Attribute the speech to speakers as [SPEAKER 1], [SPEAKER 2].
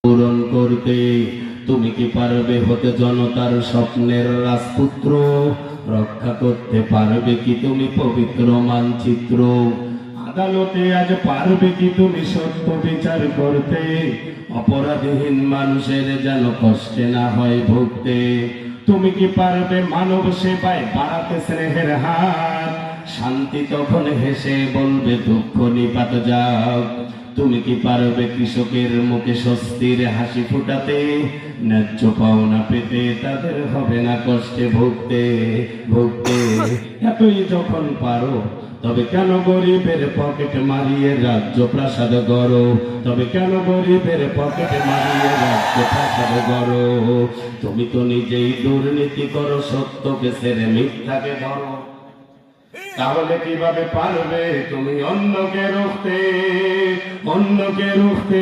[SPEAKER 1] পূরণ করতে। তুমি কি পারবে হতে জনতার স্বপ্নের রাজপুত্র? রক্ষা করতে পারবে কি তুমি পবিত্র মানচিত্র? আদালতে আজ পারবে কি তুমি সত্য বিচার করতে? অপরাধীহীন মানুষের যেন কষ্টে না হয় ভুগতে। তুমি কি পারবে মানব সেবায় বাড়াতে স্নেহের হাত? শান্তি তখন হেসে বলবে দুঃখ নিপাত যাক। তুমি কি পারবে কৃষকের মুখে স্বস্তির হাসি ফুটাতে? ন্যায্য পাওনা পেতে তাদের হবে না কষ্টে ভুগতে ভুগতে। এতই যখন পারো তবে কেন গরিবের পকেট মারিয়ে রাজ্য প্রাসাদ গড়ো? তবে কেন গরিবের পকেট মারিয়ে রাজ্য প্রাসাদ গড়ো? তুমি তো নিজেই দুর্নীতি করো, সত্যকে ছেড়ে মিথ্যাকে ধরো। তাহলে কিভাবে পারবে তুমি অন্যকে রুখতে? অন্যকে রুখতে